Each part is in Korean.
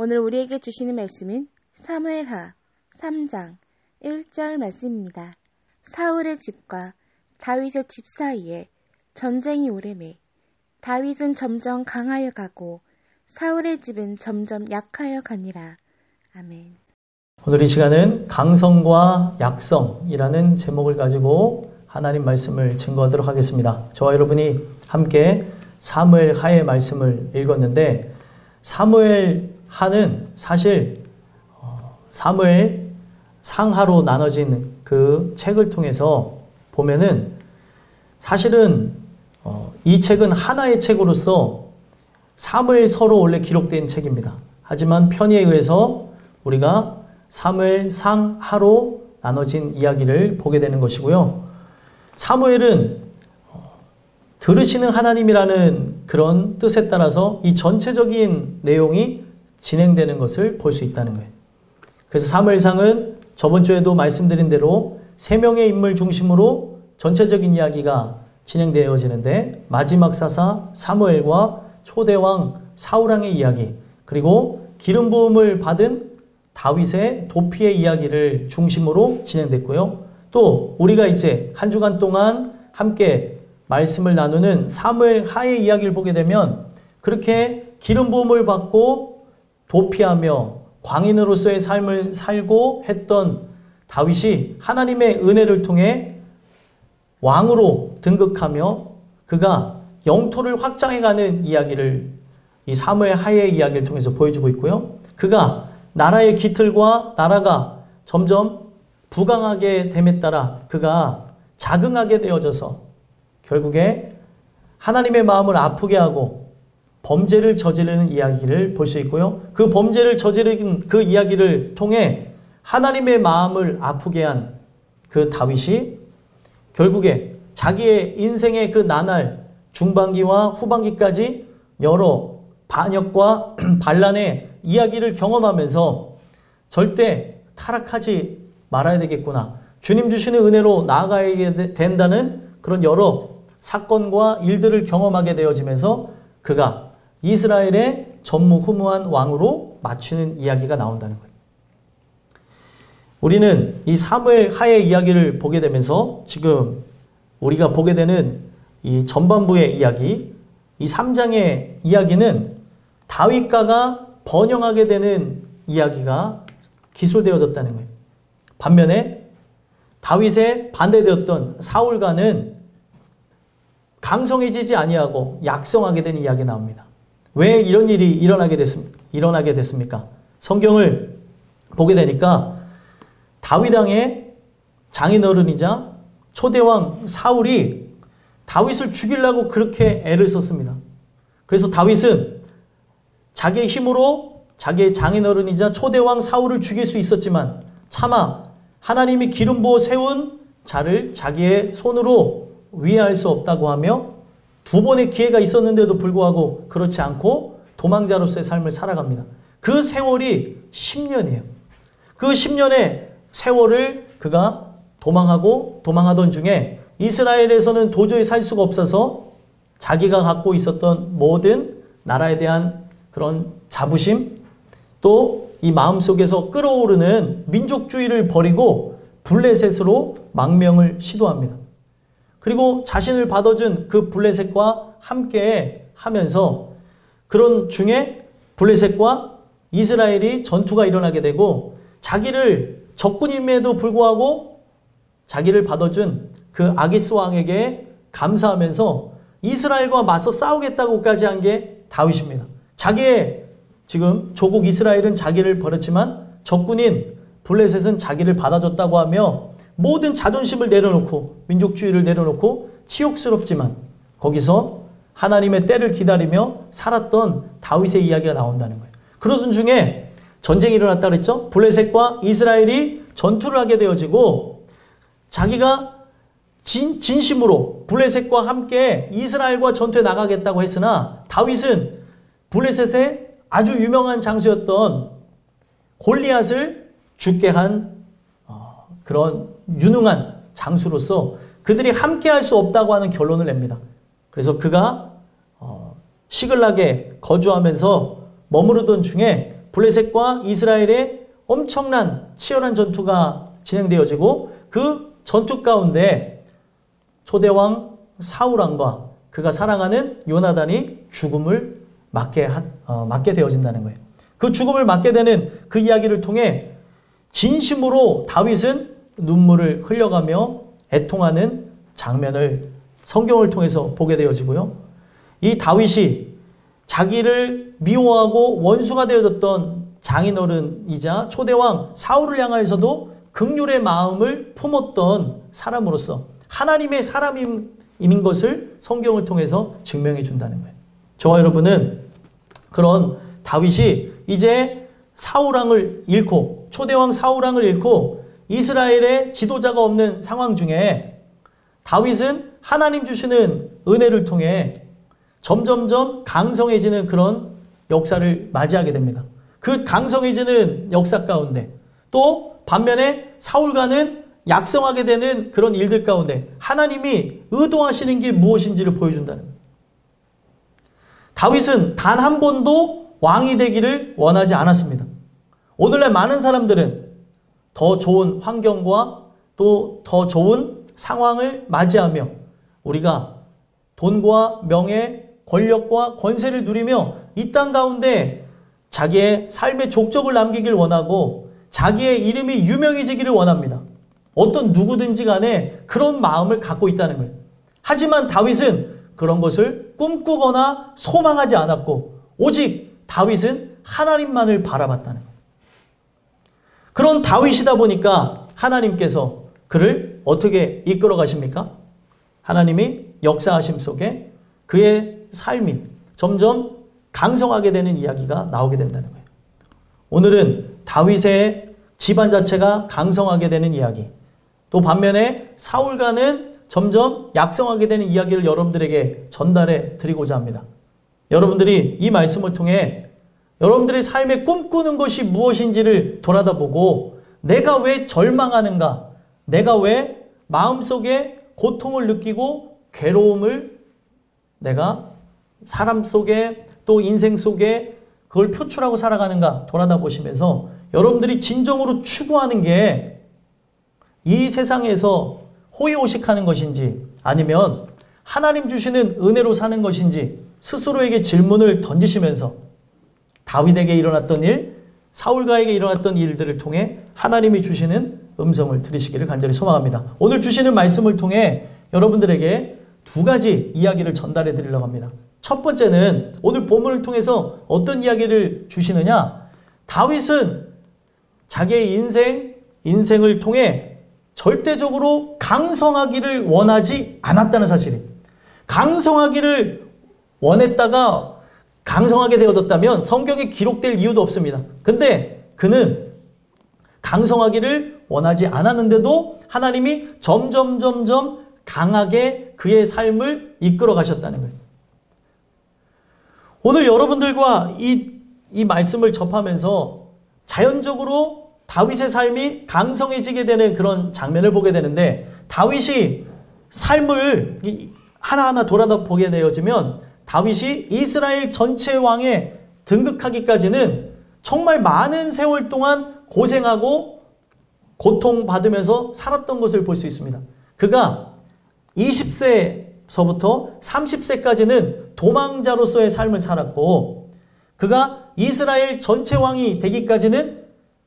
오늘 우리에게 주시는 말씀은 사무엘하 3장 1절 말씀입니다. 사울의 집과 다윗의 집 사이에 전쟁이 오래매 다윗은 점점 강하여 가고 사울의 집은 점점 약하여 가니라. 아멘. 오늘 이 시간은 강성과 약성이라는 제목을 가지고 하나님 말씀을 증거하도록 하겠습니다. 저와 여러분이 함께 사무엘 하의 말씀을 읽었는데, 사무엘 하는 사실 사무엘 상하로 나눠진 그 책을 통해서 보면은 사실은 이 책은 하나의 책으로서 사무엘서로 원래 기록된 책입니다. 하지만 편의에 의해서 우리가 사무엘 상하로 나눠진 이야기를 보게 되는 것이고요. 사무엘은 들으시는 하나님이라는 그런 뜻에 따라서 이 전체적인 내용이 진행되는 것을 볼 수 있다는 거예요. 그래서 사무엘상은 저번 주에도 말씀드린 대로 3명의 인물 중심으로 전체적인 이야기가 진행되어지는데, 마지막 사사 사무엘과 초대왕 사울왕의 이야기, 그리고 기름 부음을 받은 다윗의 도피의 이야기를 중심으로 진행됐고요. 또 우리가 이제 한 주간 동안 함께 말씀을 나누는 사무엘 하의 이야기를 보게 되면, 그렇게 기름 부음을 받고 도피하며 광인으로서의 삶을 살고 했던 다윗이 하나님의 은혜를 통해 왕으로 등극하며 그가 영토를 확장해가는 이야기를 이 사무엘 하의 이야기를 통해서 보여주고 있고요. 그가 나라의 기틀과 나라가 점점 부강하게 됨에 따라 그가 자긍하게 되어져서 결국에 하나님의 마음을 아프게 하고 범죄를 저지르는 이야기를 볼 수 있고요. 그 범죄를 저지른 그 이야기를 통해 하나님의 마음을 아프게 한 그 다윗이 결국에 자기의 인생의 그 나날 중반기와 후반기까지 여러 반역과 반란의 이야기를 경험하면서 절대 타락하지 말아야 되겠구나, 주님 주시는 은혜로 나아가야 된다는 그런 여러 사건과 일들을 경험하게 되어지면서 그가 이스라엘의 전무후무한 왕으로 맞추는 이야기가 나온다는 거예요. 우리는 이 사무엘 하의 이야기를 보게 되면서 지금 우리가 보게 되는 이 전반부의 이야기, 이 3장의 이야기는 다윗가가 번영하게 되는 이야기가 기술되어졌다는 거예요. 반면에 다윗에 반대되었던 사울가는 강성해지지 아니하고 약성하게 되는 이야기 나옵니다. 왜 이런 일이 일어나게 됐습니까? 성경을 보게 되니까 다윗 왕의 장인어른이자 초대왕 사울이 다윗을 죽이려고 그렇게 애를 썼습니다. 그래서 다윗은 자기의 힘으로 자기의 장인어른이자 초대왕 사울을 죽일 수 있었지만 차마 하나님이 기름 부어 세운 자를 자기의 손으로 위해할 수 없다고 하며 2번의 기회가 있었는데도 불구하고 그렇지 않고 도망자로서의 삶을 살아갑니다. 그 세월이 10년이에요. 그 10년의 세월을 그가 도망하던 중에 이스라엘에서는 도저히 살 수가 없어서 자기가 갖고 있었던 모든 나라에 대한 그런 자부심, 또 이 마음속에서 끓어오르는 민족주의를 버리고 블레셋으로 망명을 시도합니다. 그리고 자신을 받아준 그 블레셋과 함께 하면서 그런 중에 블레셋과 이스라엘이 전투가 일어나게 되고, 자기를 적군임에도 불구하고 자기를 받아준 그 아기스 왕에게 감사하면서 이스라엘과 맞서 싸우겠다고까지 한 게 다윗입니다. 자기의 지금 조국 이스라엘은 자기를 버렸지만 적군인 블레셋은 자기를 받아줬다고 하며 모든 자존심을 내려놓고 민족주의를 내려놓고 치욕스럽지만 거기서 하나님의 때를 기다리며 살았던 다윗의 이야기가 나온다는 거예요. 그러던 중에 전쟁이 일어났다 그랬죠. 블레셋과 이스라엘이 전투를 하게 되어지고 자기가 진심으로 블레셋과 함께 이스라엘과 전투에 나가겠다고 했으나 다윗은 블레셋의 아주 유명한 장수였던 골리앗을 죽게 한 그런 유능한 장수로서 그들이 함께 할 수 없다고 하는 결론을 냅니다. 그래서 그가 시글락에 거주하면서 머무르던 중에 블레셋과 이스라엘의 엄청난 치열한 전투가 진행되어지고 그 전투 가운데 초대왕 사울왕과 그가 사랑하는 요나단이 죽음을 맞게 되어진다는 거예요. 그 죽음을 맞게 되는 그 이야기를 통해 진심으로 다윗은 눈물을 흘려가며 애통하는 장면을 성경을 통해서 보게 되어지고요. 이 다윗이 자기를 미워하고 원수가 되어졌던 장인어른이자 초대왕 사울을 향하여서도 긍휼의 마음을 품었던 사람으로서 하나님의 사람인 것을 성경을 통해서 증명해 준다는 거예요. 저와 여러분은 그런 다윗이 이제 사울왕을 잃고 초대왕 사울왕을 잃고 이스라엘의 지도자가 없는 상황 중에 다윗은 하나님 주시는 은혜를 통해 점점점 강성해지는 그런 역사를 맞이하게 됩니다. 그 강성해지는 역사 가운데 또 반면에 사울과는 약성하게 되는 그런 일들 가운데 하나님이 의도하시는 게 무엇인지를 보여준다는 거예요. 다윗은 단 한 번도 왕이 되기를 원하지 않았습니다. 오늘날 많은 사람들은 더 좋은 환경과 또 더 좋은 상황을 맞이하며 우리가 돈과 명예, 권력과 권세를 누리며 이 땅 가운데 자기의 삶의 족적을 남기길 원하고 자기의 이름이 유명해지기를 원합니다. 어떤 누구든지 간에 그런 마음을 갖고 있다는 거예요. 하지만 다윗은 그런 것을 꿈꾸거나 소망하지 않았고 오직 다윗은 하나님만을 바라봤다는 거예요. 그런 다윗이다 보니까 하나님께서 그를 어떻게 이끌어 가십니까? 하나님이 역사하심 속에 그의 삶이 점점 강성하게 되는 이야기가 나오게 된다는 거예요. 오늘은 다윗의 집안 자체가 강성하게 되는 이야기, 또 반면에 사울과는 점점 약성하게 되는 이야기를 여러분들에게 전달해 드리고자 합니다. 여러분들이 이 말씀을 통해 여러분들의 삶에 꿈꾸는 것이 무엇인지를 돌아다보고 내가 왜 절망하는가, 내가 왜 마음속에 고통을 느끼고 괴로움을 내가 사람 속에 또 인생 속에 그걸 표출하고 살아가는가 돌아다보시면서 여러분들이 진정으로 추구하는 게 이 세상에서 호의호식하는 것인지 아니면 하나님 주시는 은혜로 사는 것인지 스스로에게 질문을 던지시면서 다윗에게 일어났던 일, 사울가에게 일어났던 일들을 통해 하나님이 주시는 음성을 들으시기를 간절히 소망합니다. 오늘 주시는 말씀을 통해 여러분들에게 두 가지 이야기를 전달해 드리려고 합니다. 첫 번째는 오늘 본문을 통해서 어떤 이야기를 주시느냐? 다윗은 자기의 인생을 통해 절대적으로 강성하기를 원하지 않았다는 사실이에요. 강성하기를 원했다가 강성하게 되어졌다면 성경에 기록될 이유도 없습니다. 근데 그는 강성하기를 원하지 않았는데도 하나님이 점점 강하게 그의 삶을 이끌어 가셨다는 거예요. 오늘 여러분들과 이 말씀을 접하면서 자연적으로 다윗의 삶이 강성해지게 되는 그런 장면을 보게 되는데 다윗이 삶을 하나하나 돌아보게 되어지면 다윗이 이스라엘 전체 왕에 등극하기까지는 정말 많은 세월 동안 고생하고 고통받으면서 살았던 것을 볼 수 있습니다. 그가 20세서부터 30세까지는 도망자로서의 삶을 살았고 그가 이스라엘 전체 왕이 되기까지는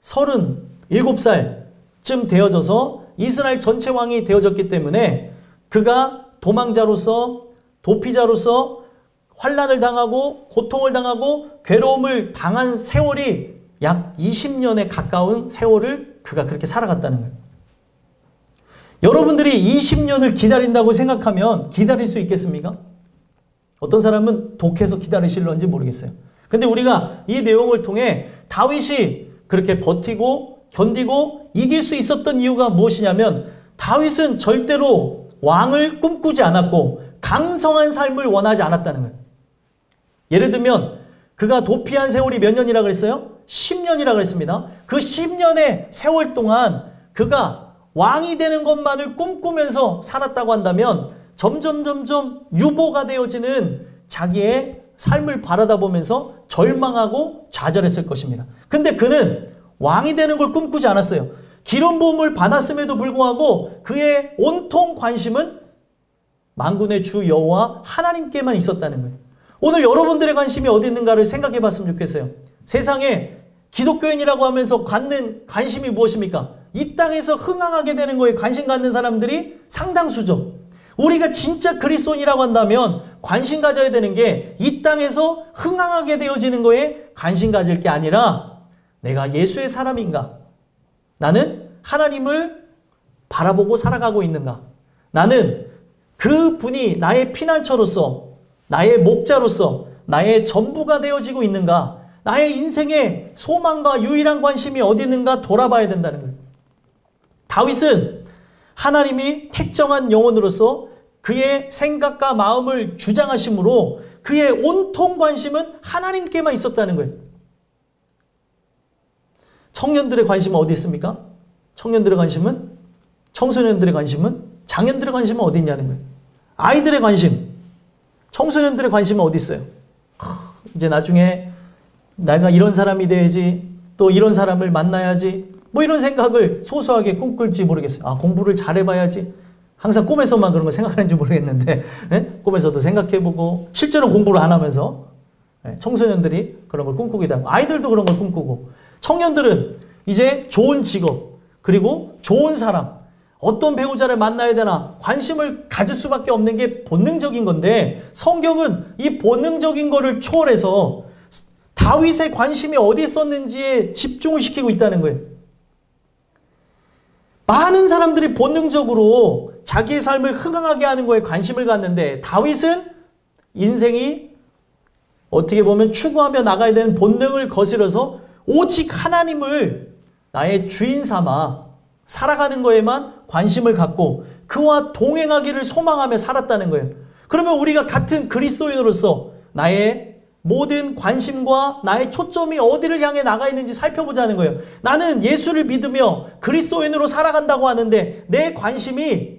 37살쯤 되어져서 이스라엘 전체 왕이 되어졌기 때문에 그가 도망자로서 도피자로서 환난을 당하고 고통을 당하고 괴로움을 당한 세월이 약 20년에 가까운 세월을 그가 그렇게 살아갔다는 거예요. 여러분들이 20년을 기다린다고 생각하면 기다릴 수 있겠습니까? 어떤 사람은 독해서 기다리실런지 모르겠어요. 근데 우리가 이 내용을 통해 다윗이 그렇게 버티고 견디고 이길 수 있었던 이유가 무엇이냐면 다윗은 절대로 왕을 꿈꾸지 않았고 강성한 삶을 원하지 않았다는 거예요. 예를 들면 그가 도피한 세월이 몇 년이라 그랬어요? 10년이라 그랬습니다. 그 10년의 세월 동안 그가 왕이 되는 것만을 꿈꾸면서 살았다고 한다면 점점 유보가 되어지는 자기의 삶을 바라다 보면서 절망하고 좌절했을 것입니다. 근데 그는 왕이 되는 걸 꿈꾸지 않았어요. 기름 부음을 받았음에도 불구하고 그의 온통 관심은 만군의 주 여호와 하나님께만 있었다는 거예요. 오늘 여러분들의 관심이 어디 있는가를 생각해 봤으면 좋겠어요. 세상에 기독교인이라고 하면서 갖는 관심이 무엇입니까? 이 땅에서 흥황하게 되는 거에 관심 갖는 사람들이 상당수죠. 우리가 진짜 그리스도인이라고 한다면 관심 가져야 되는 게 이 땅에서 흥황하게 되어지는 거에 관심 가질 게 아니라 내가 예수의 사람인가? 나는 하나님을 바라보고 살아가고 있는가? 나는 그 분이 나의 피난처로서, 나의 목자로서, 나의 전부가 되어지고 있는가? 나의 인생의 소망과 유일한 관심이 어디 있는가 돌아봐야 된다는 거예요. 다윗은 하나님이 택정한 영혼으로서 그의 생각과 마음을 주장하심으로 그의 온통 관심은 하나님께만 있었다는 거예요. 청년들의 관심은 어디 있습니까? 청년들의 관심은, 청소년들의 관심은, 장년들의 관심은 어디 있냐는 거예요. 아이들의 관심, 청소년들의 관심은 어디 있어요? 이제 나중에 내가 이런 사람이 돼야지, 또 이런 사람을 만나야지, 뭐 이런 생각을 소소하게 꿈꿀지 모르겠어요. 아, 공부를 잘해봐야지. 항상 꿈에서만 그런 거 생각하는지 모르겠는데, 꿈에서도 생각해보고, 실제로 공부를 안 하면서, 청소년들이 그런 걸 꿈꾸기도 하고, 아이들도 그런 걸 꿈꾸고, 청년들은 이제 좋은 직업, 그리고 좋은 사람, 어떤 배우자를 만나야 되나 관심을 가질 수밖에 없는 게 본능적인 건데, 성경은 이 본능적인 거를 초월해서 다윗의 관심이 어디 있었는지에 집중을 시키고 있다는 거예요. 많은 사람들이 본능적으로 자기의 삶을 흥황하게 하는 거에 관심을 갖는데, 다윗은 인생이 어떻게 보면 추구하며 나가야 되는 본능을 거스려서 오직 하나님을 나의 주인 삼아 살아가는 거에만 관심을 갖고 그와 동행하기를 소망하며 살았다는 거예요. 그러면 우리가 같은 그리스도인으로서 나의 모든 관심과 나의 초점이 어디를 향해 나가 있는지 살펴보자는 거예요. 나는 예수를 믿으며 그리스도인으로 살아간다고 하는데 내 관심이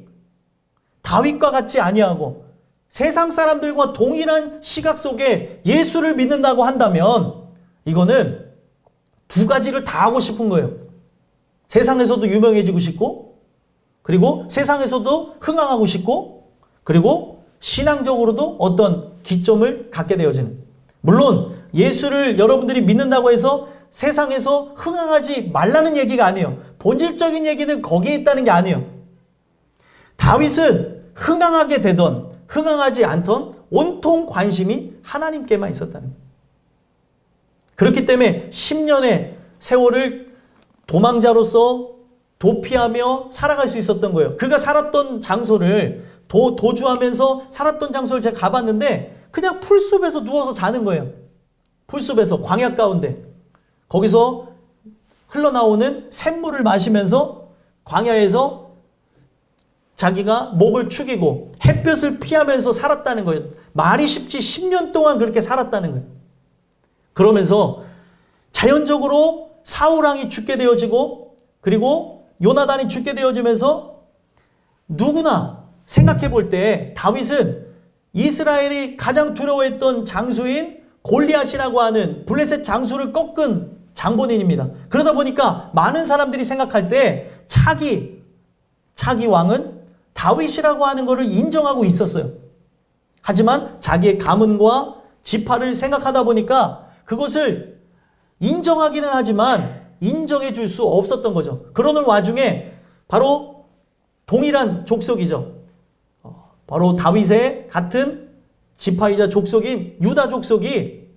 다윗과 같지 아니하고 세상 사람들과 동일한 시각 속에 예수를 믿는다고 한다면 이거는 두 가지를 다 하고 싶은 거예요. 세상에서도 유명해지고 싶고, 그리고 세상에서도 흥황하고 싶고, 그리고 신앙적으로도 어떤 기점을 갖게 되어지는. 물론 예수를 여러분들이 믿는다고 해서 세상에서 흥황하지 말라는 얘기가 아니에요. 본질적인 얘기는 거기에 있다는 게 아니에요. 다윗은 흥황하게 되던 흥황하지 않던 온통 관심이 하나님께만 있었다는 거예요. 그렇기 때문에 10년의 세월을 도망자로서 도피하며 살아갈 수 있었던 거예요. 그가 살았던 장소를 도주하면서 살았던 장소를 제가 가봤는데 그냥 풀숲에서 누워서 자는 거예요. 풀숲에서 광야 가운데 거기서 흘러나오는 샘물을 마시면서 광야에서 자기가 목을 축이고 햇볕을 피하면서 살았다는 거예요. 말이 쉽지 10년 동안 그렇게 살았다는 거예요. 그러면서 자연적으로 사울왕이 죽게 되어지고 그리고 요나단이 죽게 되어지면서 누구나 생각해 볼 때 다윗은 이스라엘이 가장 두려워했던 장수인 골리앗이라고 하는 블레셋 장수를 꺾은 장본인입니다. 그러다 보니까 많은 사람들이 생각할 때 차기 왕은 다윗이라고 하는 것을 인정하고 있었어요. 하지만 자기의 가문과 지파를 생각하다 보니까 그것을 인정하기는 하지만 인정해 줄 수 없었던 거죠. 그러는 와중에 바로 동일한 족속이죠. 바로 다윗의 같은 지파이자 족속인 유다 족속이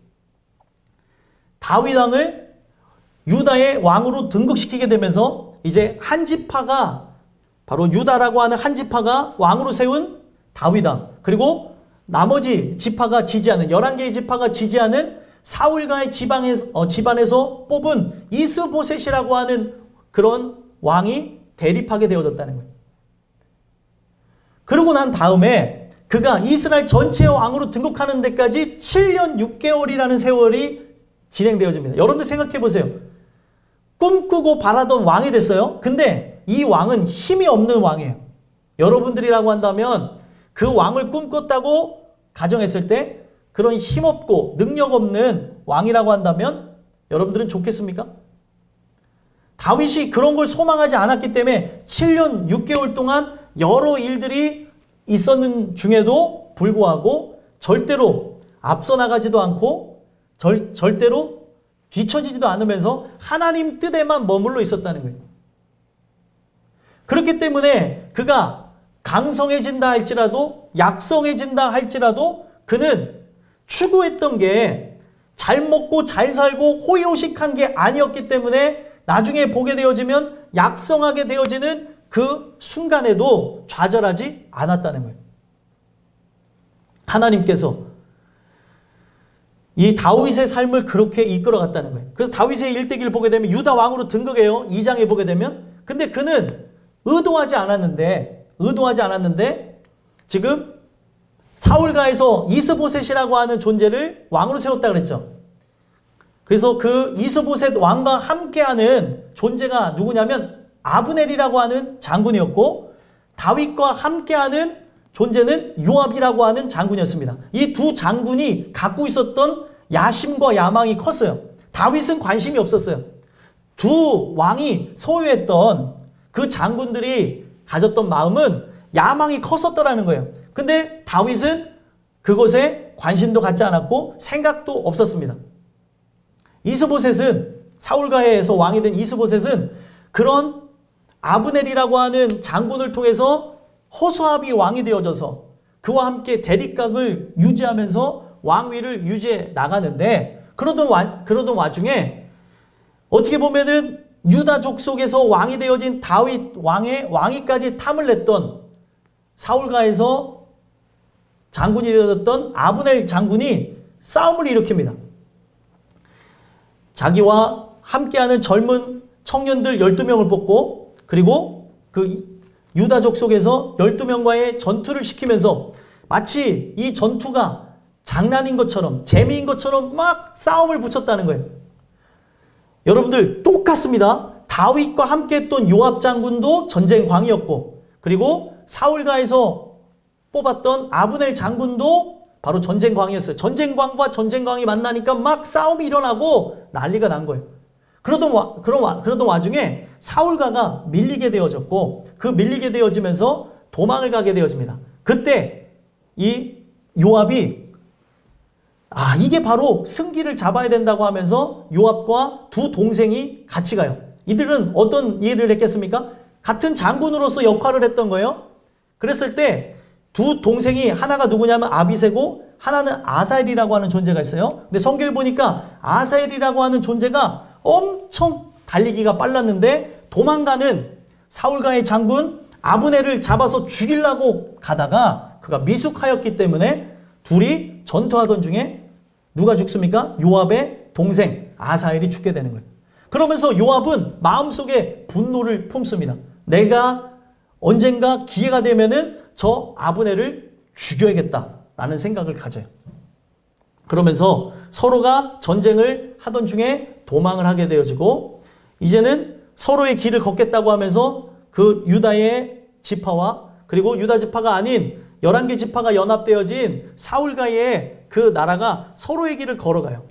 다윗 왕을 유다의 왕으로 등극시키게 되면서 이제 한 지파가 바로 유다라고 하는 한 지파가 왕으로 세운 다윗 왕, 그리고 나머지 지파가 지지하는 11개의 지파가 지지하는 사울가의 집안에서 뽑은 이스보셋이라고 하는 그런 왕이 대립하게 되어졌다는 거예요. 그러고 난 다음에 그가 이스라엘 전체의 왕으로 등극하는 데까지 7년 6개월이라는 세월이 진행되어집니다. 여러분들 생각해 보세요. 꿈꾸고 바라던 왕이 됐어요. 근데 이 왕은 힘이 없는 왕이에요. 여러분들이라고 한다면 그 왕을 꿈꿨다고 가정했을 때 그런 힘없고 능력 없는 왕이라고 한다면 여러분들은 좋겠습니까? 다윗이 그런 걸 소망하지 않았기 때문에 7년 6개월 동안 여러 일들이 있었는 중에도 불구하고 절대로 앞서 나가지도 않고 절대로 뒤처지지도 않으면서 하나님 뜻에만 머물러 있었다는 거예요. 그렇기 때문에 그가 강성해진다 할지라도 약성해진다 할지라도 그는 추구했던 게 잘 먹고 잘 살고 호의호식한 게 아니었기 때문에 나중에 보게 되어지면 약성하게 되어지는 그 순간에도 좌절하지 않았다는 거예요. 하나님께서 이 다윗의 삶을 그렇게 이끌어갔다는 거예요. 그래서 다윗의 일대기를 보게 되면 유다 왕으로 등극해요. 2장에 보게 되면. 근데 그는 의도하지 않았는데 지금 사울가에서 이스보셋이라고 하는 존재를 왕으로 세웠다 그랬죠. 그래서 그 이스보셋 왕과 함께하는 존재가 누구냐면 아브넬이라고 하는 장군이었고 다윗과 함께하는 존재는 요압이라고 하는 장군이었습니다. 이 두 장군이 갖고 있었던 야심과 야망이 컸어요. 다윗은 관심이 없었어요. 두 왕이 소유했던 그 장군들이 가졌던 마음은 야망이 컸었더라는 거예요. 근데 다윗은 그것에 관심도 갖지 않았고 생각도 없었습니다. 이스보셋은 사울가에서 왕이 된 이스보셋은 그런 아브넬이라고 하는 장군을 통해서 호소압이 왕이 되어져서 그와 함께 대립각을 유지하면서 왕위를 유지해 나가는데 그러던 와중에 어떻게 보면은 유다족 속에서 왕이 되어진 다윗 왕의 왕위까지 탐을 냈던 사울가에서 장군이 되었던 아브넬 장군이 싸움을 일으킵니다. 자기와 함께하는 젊은 청년들 12명을 뽑고 그리고 그 유다족 속에서 12명과의 전투를 시키면서 마치 이 전투가 장난인 것처럼 재미인 것처럼 막 싸움을 붙였다는 거예요. 여러분들 똑같습니다. 다윗과 함께했던 요압 장군도 전쟁광이었고 그리고 사울가에서 뽑았던 아브넬 장군도 바로 전쟁광이었어요. 전쟁광과 전쟁광이 만나니까 막 싸움이 일어나고 난리가 난 거예요. 그러던 와중에 사울가가 밀리게 되어졌고 그 밀리게 되어지면서 도망을 가게 되어집니다. 그때 이 요압이 이게 바로 승기를 잡아야 된다고 하면서 요압과 두 동생이 같이 가요. 이들은 어떤 일을 했겠습니까? 같은 장군으로서 역할을 했던 거예요. 그랬을 때 두 동생이 하나가 누구냐면 아비새고 하나는 아사엘이라고 하는 존재가 있어요. 근데 성경에 보니까 아사엘이라고 하는 존재가 엄청 달리기가 빨랐는데 도망가는 사울가의 장군 아브넬을 잡아서 죽이려고 가다가 그가 미숙하였기 때문에 둘이 전투하던 중에 누가 죽습니까? 요압의 동생 아사엘이 죽게 되는 거예요. 그러면서 요압은 마음속에 분노를 품습니다. 내가 언젠가 기회가 되면은 저 아브넬을 죽여야겠다라는 생각을 가져요. 그러면서 서로가 전쟁을 하던 중에 도망을 하게 되어지고 이제는 서로의 길을 걷겠다고 하면서 그 유다의 지파와 그리고 유다 지파가 아닌 11개 지파가 연합되어진 사울가의 그 나라가 서로의 길을 걸어가요.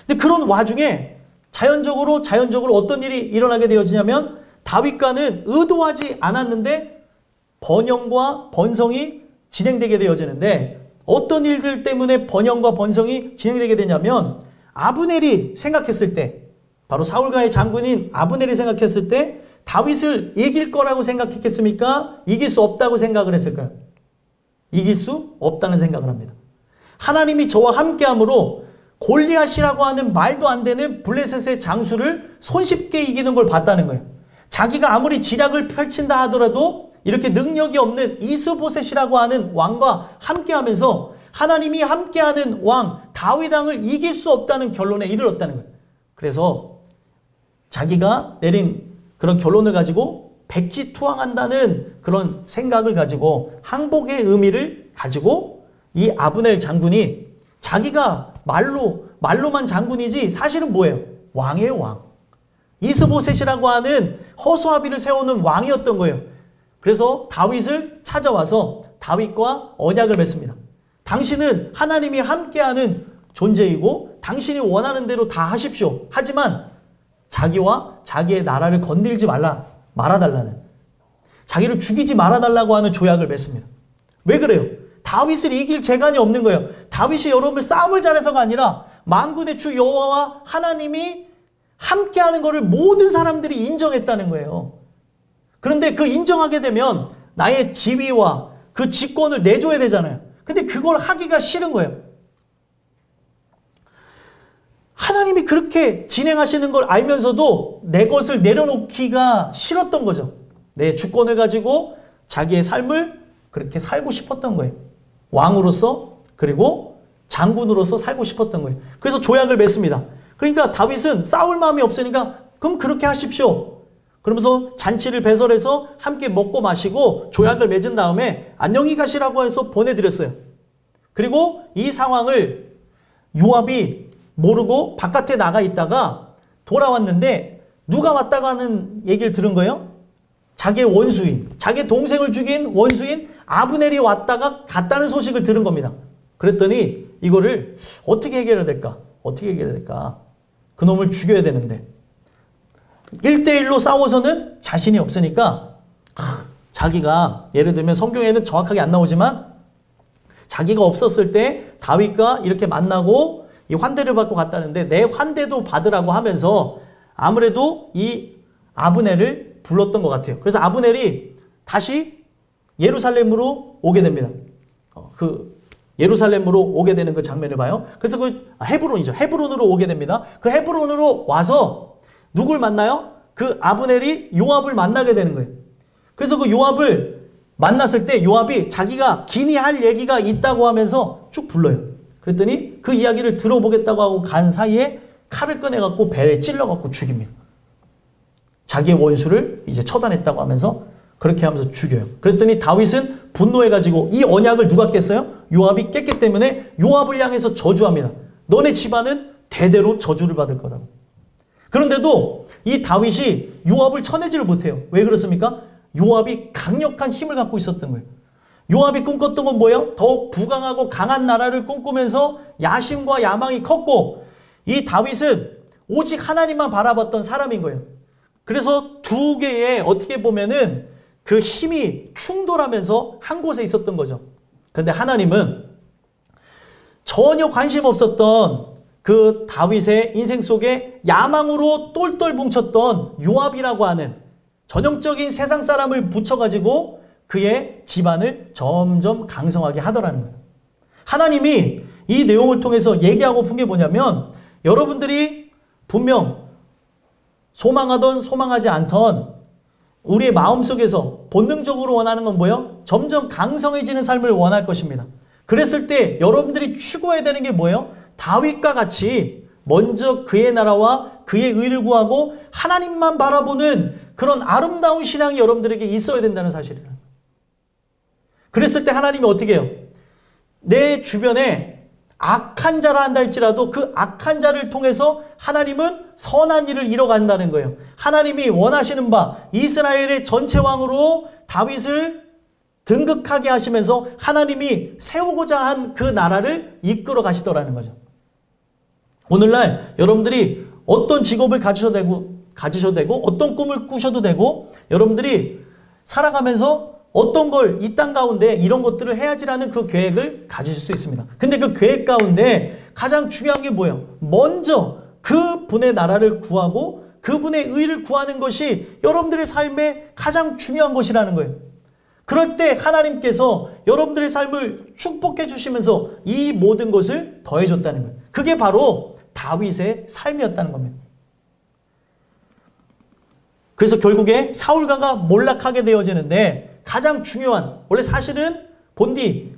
근데 그런 와중에 자연적으로 어떤 일이 일어나게 되어지냐면 다윗과는 의도하지 않았는데 번영과 번성이 진행되게 되어지는데 어떤 일들 때문에 번영과 번성이 진행되게 되냐면 아브넬이 생각했을 때 바로 사울가의 장군인 아브넬이 생각했을 때 다윗을 이길 거라고 생각했겠습니까? 이길 수 없다고 생각을 했을까요? 이길 수 없다는 생각을 합니다. 하나님이 저와 함께함으로 골리앗이라고 하는 말도 안 되는 블레셋의 장수를 손쉽게 이기는 걸 봤다는 거예요. 자기가 아무리 지략을 펼친다 하더라도 이렇게 능력이 없는 이스보셋이라고 하는 왕과 함께하면서 하나님이 함께하는 왕 다윗 왕을 이길 수 없다는 결론에 이르렀다는 거예요. 그래서 자기가 내린 그런 결론을 가지고 백기투항한다는 그런 생각을 가지고 항복의 의미를 가지고 이 아브넬 장군이 자기가 말로만 장군이지 사실은 뭐예요? 왕이에요, 왕. 이스보셋이라고 하는 허수아비를 세우는 왕이었던 거예요. 그래서 다윗을 찾아와서 다윗과 언약을 맺습니다. 당신은 하나님이 함께하는 존재이고 당신이 원하는 대로 다 하십시오. 하지만 자기와 자기의 나라를 건들지 말아달라는, 자기를 죽이지 말아달라고 하는 조약을 맺습니다. 왜 그래요? 다윗을 이길 재간이 없는 거예요. 다윗이 여러분 싸움을 잘해서가 아니라 만군의 주 여호와와 하나님이 함께하는 것을 모든 사람들이 인정했다는 거예요. 그런데 그 인정하게 되면 나의 지위와 그 직권을 내줘야 되잖아요. 근데 그걸 하기가 싫은 거예요. 하나님이 그렇게 진행하시는 걸 알면서도 내 것을 내려놓기가 싫었던 거죠. 내 주권을 가지고 자기의 삶을 그렇게 살고 싶었던 거예요. 왕으로서 그리고 장군으로서 살고 싶었던 거예요. 그래서 조약을 맺습니다. 그러니까 다윗은 싸울 마음이 없으니까 그럼 그렇게 하십시오. 그러면서 잔치를 배설해서 함께 먹고 마시고 조약을 맺은 다음에 안녕히 가시라고 해서 보내드렸어요. 그리고 이 상황을 요압이 모르고 바깥에 나가 있다가 돌아왔는데 누가 왔다가 하는 얘기를 들은 거예요? 자기의 원수인, 자기 동생을 죽인 원수인 아브넬이 왔다가 갔다는 소식을 들은 겁니다. 그랬더니 이거를 어떻게 해결해야 될까? 어떻게 해결해야 될까? 그놈을 죽여야 되는데 1대1로 싸워서는 자신이 없으니까 자기가 예를 들면 성경에는 정확하게 안 나오지만 자기가 없었을 때 다윗과 이렇게 만나고 이 환대를 받고 갔다는데 내 환대도 받으라고 하면서 아무래도 이 아브넬을 불렀던 것 같아요. 그래서 아브넬이 다시 예루살렘으로 오게 됩니다. 예루살렘으로 오게 되는 그 장면을 봐요. 그래서 헤브론이죠. 헤브론으로 오게 됩니다. 그 헤브론으로 와서 누굴 만나요? 그 아브넬이 요압을 만나게 되는 거예요. 그래서 그 요압을 만났을 때 요압이 자기가 긴히 할 얘기가 있다고 하면서 쭉 불러요. 그랬더니 그 이야기를 들어보겠다고 하고 간 사이에 칼을 꺼내갖고 배에 찔러갖고 죽입니다. 자기의 원수를 이제 처단했다고 하면서 그렇게 하면서 죽여요. 그랬더니 다윗은 분노해가지고 이 언약을 누가 깼어요? 요압이 깼기 때문에 요압을 향해서 저주합니다. 너네 집안은 대대로 저주를 받을 거라고. 그런데도 이 다윗이 요압을 쳐내지를 못해요. 왜 그렇습니까? 요압이 강력한 힘을 갖고 있었던 거예요. 요압이 꿈꿨던 건 뭐예요? 더욱 부강하고 강한 나라를 꿈꾸면서 야심과 야망이 컸고 이 다윗은 오직 하나님만 바라봤던 사람인 거예요. 그래서 두 개의 어떻게 보면은 그 힘이 충돌하면서 한 곳에 있었던 거죠. 그런데 하나님은 전혀 관심 없었던 그 다윗의 인생 속에 야망으로 똘똘 뭉쳤던 요압이라고 하는 전형적인 세상 사람을 붙여가지고 그의 집안을 점점 강성하게 하더라는 거예요. 하나님이 이 내용을 통해서 얘기하고픈 게 뭐냐면 여러분들이 분명 소망하던 소망하지 않던 우리의 마음속에서 본능적으로 원하는 건 뭐예요? 점점 강성해지는 삶을 원할 것입니다. 그랬을 때 여러분들이 추구해야 되는 게 뭐예요? 다윗과 같이 먼저 그의 나라와 그의 의를 구하고 하나님만 바라보는 그런 아름다운 신앙이 여러분들에게 있어야 된다는 사실이에요. 그랬을 때 하나님이 어떻게 해요? 내 주변에 악한 자라 한다 할지라도 그 악한 자를 통해서 하나님은 선한 일을 이뤄간다는 거예요. 하나님이 원하시는 바 이스라엘의 전체 왕으로 다윗을 등극하게 하시면서 하나님이 세우고자 한 그 나라를 이끌어 가시더라는 거죠. 오늘날 여러분들이 어떤 직업을 가지셔도 되고 어떤 꿈을 꾸셔도 되고 여러분들이 살아가면서 어떤 걸 이 땅 가운데 이런 것들을 해야지라는 그 계획을 가지실 수 있습니다. 근데 그 계획 가운데 가장 중요한 게 뭐예요? 먼저 그분의 나라를 구하고 그분의 의를 구하는 것이 여러분들의 삶에 가장 중요한 것이라는 거예요. 그럴 때 하나님께서 여러분들의 삶을 축복해 주시면서 이 모든 것을 더해 줬다는 거예요. 그게 바로 다윗의 삶이었다는 겁니다. 그래서 결국에 사울가가 몰락하게 되어지는데 가장 중요한, 원래 사실은 본디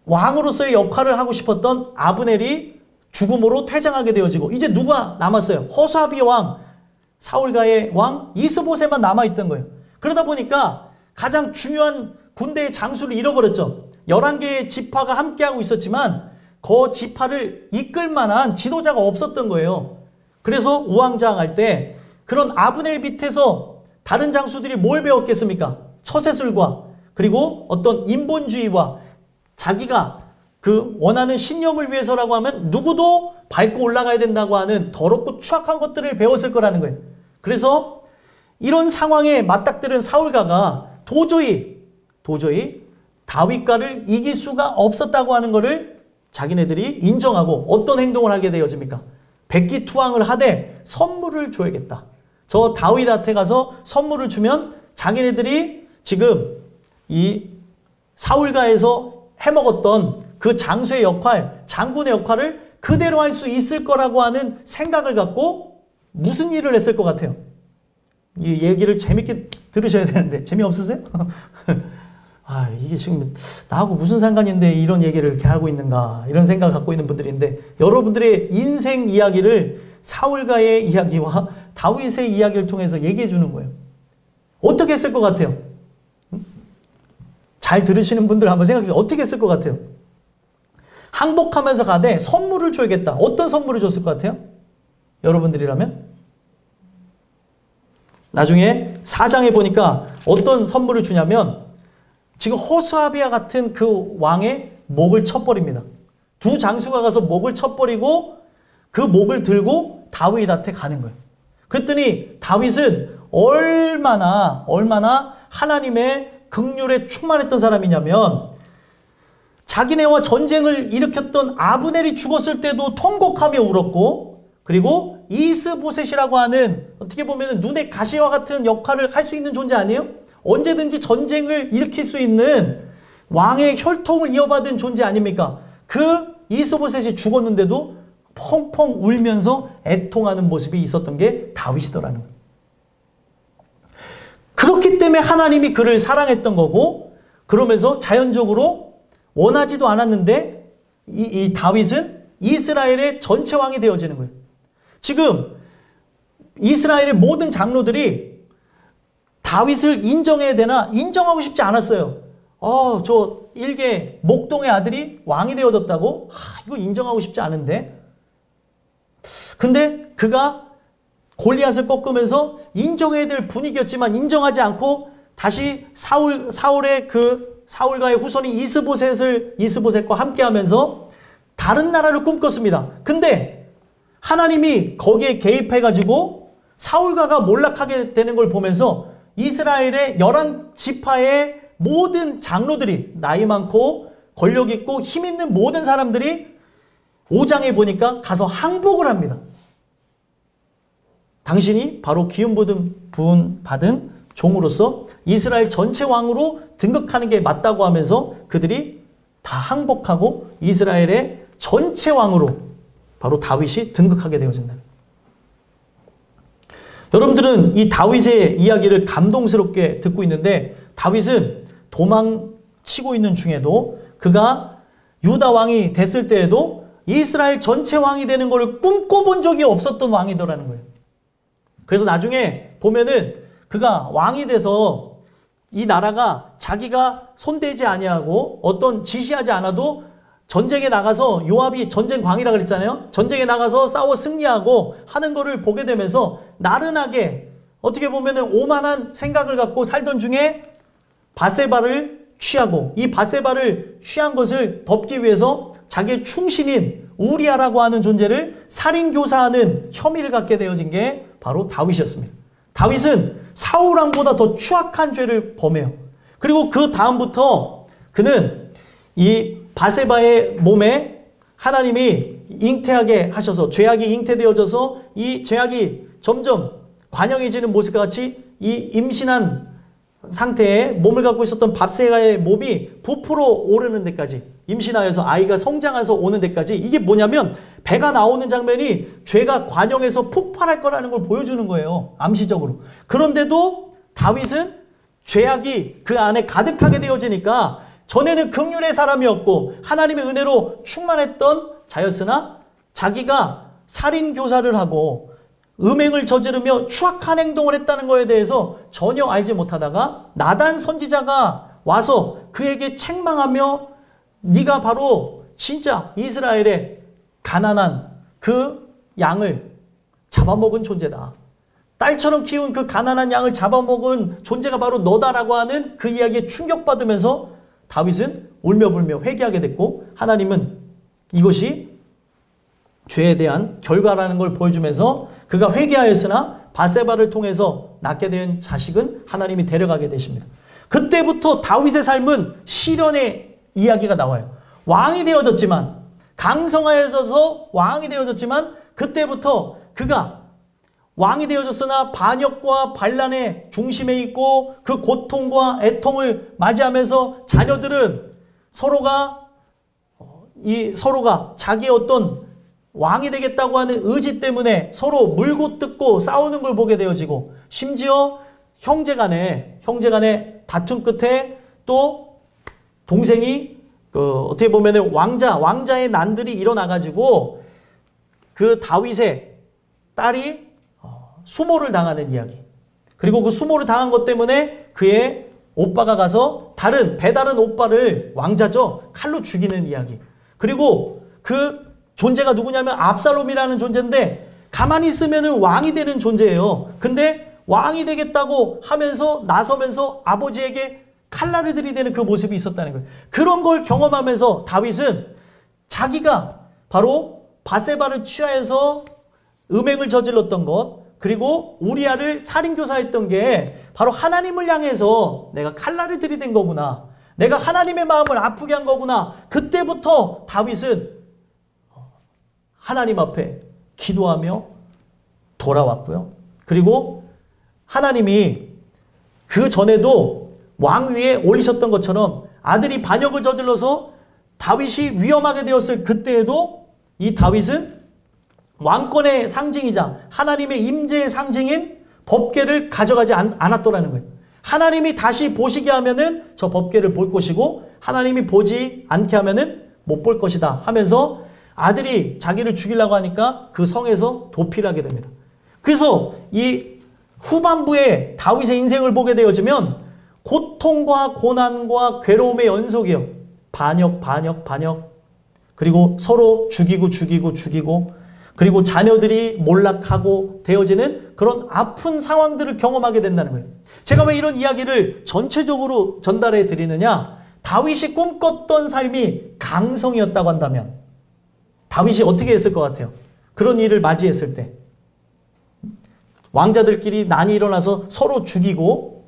왕으로서의 역할을 하고 싶었던 아브넬이 죽음으로 퇴장하게 되어지고 이제 누가 남았어요? 허수아비의 왕, 사울가의 왕 이스보셋만 남아있던 거예요. 그러다 보니까 가장 중요한 군대의 장수를 잃어버렸죠. 11개의 지파가 함께하고 있었지만 그 지파를 이끌 만한 지도자가 없었던 거예요. 그래서 우왕좌왕할 때 그런 아브넬 밑에서 다른 장수들이 뭘 배웠겠습니까? 처세술과 그리고 어떤 인본주의와 자기가 그 원하는 신념을 위해서라고 하면 누구도 밟고 올라가야 된다고 하는 더럽고 추악한 것들을 배웠을 거라는 거예요. 그래서 이런 상황에 맞닥뜨린 사울가가 도저히 다윗과를 이길 수가 없었다고 하는 것을 자기네들이 인정하고 어떤 행동을 하게 되어집니까? 백기투항을 하되 선물을 줘야겠다. 저 다윗한테 가서 선물을 주면 자기네들이 지금 이 사울가에서 해먹었던 그 장수의 역할, 장군의 역할을 그대로 할 수 있을 거라고 하는 생각을 갖고 무슨 일을 했을 것 같아요? 이 얘기를 재밌게 들으셔야 되는데 재미없으세요? 아, 이게 지금 나하고 무슨 상관인데 이런 얘기를 이렇게 하고 있는가 이런 생각을 갖고 있는 분들인데 여러분들의 인생 이야기를 사울가의 이야기와 다윗의 이야기를 통해서 얘기해 주는 거예요. 어떻게 했을 것 같아요? 잘 들으시는 분들 한번 생각해 보세요. 어떻게 했을 것 같아요? 항복하면서 가되 선물을 줘야겠다. 어떤 선물을 줬을 것 같아요? 여러분들이라면? 나중에 4장에 보니까 어떤 선물을 주냐면 지금 호수아비아 같은 그 왕의 목을 쳐버립니다. 두 장수가 가서 목을 쳐버리고 그 목을 들고 다윗한테 가는 거예요. 그랬더니 다윗은 얼마나 하나님의 긍휼에 충만했던 사람이냐면 자기네와 전쟁을 일으켰던 아브넬이 죽었을 때도 통곡하며 울었고 그리고 이스보셋이라고 하는 어떻게 보면 눈의 가시와 같은 역할을 할 수 있는 존재 아니에요? 언제든지 전쟁을 일으킬 수 있는 왕의 혈통을 이어받은 존재 아닙니까? 그 이스보셋이 죽었는데도 펑펑 울면서 애통하는 모습이 있었던 게 다윗이더라는 거예요. 그렇기 때문에 하나님이 그를 사랑했던 거고 그러면서 자연적으로 원하지도 않았는데 이 다윗은 이스라엘의 전체 왕이 되어지는 거예요. 지금 이스라엘의 모든 장로들이 다윗을 인정해야 되나 인정하고 싶지 않았어요. 저 일개 목동의 아들이 왕이 되어졌다고? 이거 인정하고 싶지 않은데. 근데 그가 골리앗을 꺾으면서 인정해야 될 분위기였지만 인정하지 않고 다시 사울의 그 사울가의 후손인 이스보셋과 함께하면서 다른 나라를 꿈꿨습니다. 근데 하나님이 거기에 개입해가지고 사울가가 몰락하게 되는 걸 보면서 이스라엘의 11지파의 모든 장로들이 나이 많고 권력 있고 힘 있는 모든 사람들이 5장에 보니까 가서 항복을 합니다. 당신이 바로 기름 부은 받은 종으로서 이스라엘 전체 왕으로 등극하는 게 맞다고 하면서 그들이 다 항복하고 이스라엘의 전체 왕으로 바로 다윗이 등극하게 되어진다. 여러분들은 이 다윗의 이야기를 감동스럽게 듣고 있는데 다윗은 도망치고 있는 중에도 그가 유다 왕이 됐을 때에도 이스라엘 전체 왕이 되는 것을 꿈꿔본 적이 없었던 왕이더라는 거예요. 그래서 나중에 보면은 그가 왕이 돼서 이 나라가 자기가 손대지 아니하고 어떤 지시하지 않아도 전쟁에 나가서 요압이 전쟁광이라 그랬잖아요. 전쟁에 나가서 싸워 승리하고 하는 거를 보게 되면서 나른하게 어떻게 보면은 오만한 생각을 갖고 살던 중에 밧세바를 취하고 이 밧세바를 취한 것을 덮기 위해서 자기의 충신인 우리아라고 하는 존재를 살인교사하는 혐의를 갖게 되어진 게 바로 다윗이었습니다. 다윗은 사울왕보다 더 추악한 죄를 범해요. 그리고 그 다음부터 그는 이 밧세바의 몸에 하나님이 잉태하게 하셔서 죄악이 잉태되어져서 이 죄악이 점점 관영해지는 모습과 같이 이 임신한 상태에 몸을 갖고 있었던 밧세바의 몸이 부풀어 오르는 데까지 임신하여서 아이가 성장해서 오는 데까지 이게 뭐냐면 배가 나오는 장면이 죄가 관영해서 폭발할 거라는 걸 보여주는 거예요. 암시적으로. 그런데도 다윗은 죄악이 그 안에 가득하게 되어지니까 전에는 긍휼의 사람이었고 하나님의 은혜로 충만했던 자였으나 자기가 살인교사를 하고 음행을 저지르며 추악한 행동을 했다는 것에 대해서 전혀 알지 못하다가 나단 선지자가 와서 그에게 책망하며 네가 바로 진짜 이스라엘의 가난한 그 양을 잡아먹은 존재다. 딸처럼 키운 그 가난한 양을 잡아먹은 존재가 바로 너다라고 하는 그 이야기에 충격받으면서 다윗은 울며불며 회개하게 됐고 하나님은 이것이 죄에 대한 결과라는 걸 보여주면서 그가 회개하였으나 바세바를 통해서 낳게 된 자식은 하나님이 데려가게 되십니다. 그때부터 다윗의 삶은 시련의 이야기가 나와요. 왕이 되어졌지만, 강성하여져서 왕이 되어졌지만 그때부터 그가 왕이 되어졌으나 반역과 반란의 중심에 있고 그 고통과 애통을 맞이하면서 자녀들은 서로가 자기의 어떤 왕이 되겠다고 하는 의지 때문에 서로 물고 뜯고 싸우는 걸 보게 되어지고, 심지어 형제간에 다툼 끝에 또 동생이 어떻게 보면은 왕자의 난들이 일어나가지고 그 다윗의 딸이 수모를 당하는 이야기. 그리고 그 수모를 당한 것 때문에 그의 오빠가 가서 배다른 오빠를, 왕자죠, 칼로 죽이는 이야기. 그리고 그 존재가 누구냐면 압살롬이라는 존재인데 가만히 있으면은 왕이 되는 존재예요. 근데 왕이 되겠다고 하면서 나서면서 아버지에게 칼날을 들이대는 그 모습이 있었다는 거예요. 그런 걸 경험하면서 다윗은 자기가 바로 바세바를 취하여서 음행을 저질렀던 것, 그리고 우리아를 살인교사했던 게 바로 하나님을 향해서 내가 칼날을 들이댄 거구나, 내가 하나님의 마음을 아프게 한 거구나. 그때부터 다윗은 하나님 앞에 기도하며 돌아왔고요. 그리고 하나님이 그 전에도 왕위에 올리셨던 것처럼 아들이 반역을 저질러서 다윗이 위험하게 되었을 그때에도 이 다윗은 왕권의 상징이자 하나님의 임재의 상징인 법궤를 가져가지 않았더라는 거예요. 하나님이 다시 보시게 하면은 저 법궤를 볼 것이고 하나님이 보지 않게 하면은 못 볼 것이다 하면서 아들이 자기를 죽이려고 하니까 그 성에서 도피를 하게 됩니다. 그래서 이 후반부에 다윗의 인생을 보게 되어지면 고통과 고난과 괴로움의 연속이에요. 반역. 그리고 서로 죽이고 그리고 자녀들이 몰락하고 되어지는 그런 아픈 상황들을 경험하게 된다는 거예요. 제가 왜 이런 이야기를 전체적으로 전달해 드리느냐? 다윗이 꿈꿨던 삶이 강성이었다고 한다면 다윗이 어떻게 했을 것 같아요? 그런 일을 맞이했을 때 왕자들끼리 난이 일어나서 서로 죽이고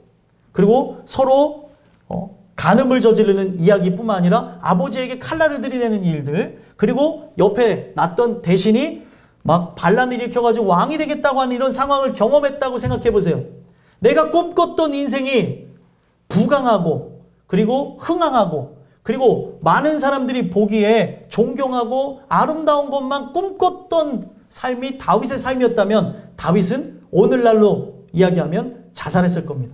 그리고 서로 간음을 저지르는 이야기뿐만 아니라 아버지에게 칼날을 들이대는 일들, 그리고 옆에 났던 대신이 막 반란을 일으켜가지고 왕이 되겠다고 하는 이런 상황을 경험했다고 생각해 보세요. 내가 꿈꿨던 인생이 부강하고 그리고 흥황하고 그리고 많은 사람들이 보기에 존경하고 아름다운 것만 꿈꿨던 삶이 다윗의 삶이었다면 다윗은 오늘날로 이야기하면 자살했을 겁니다.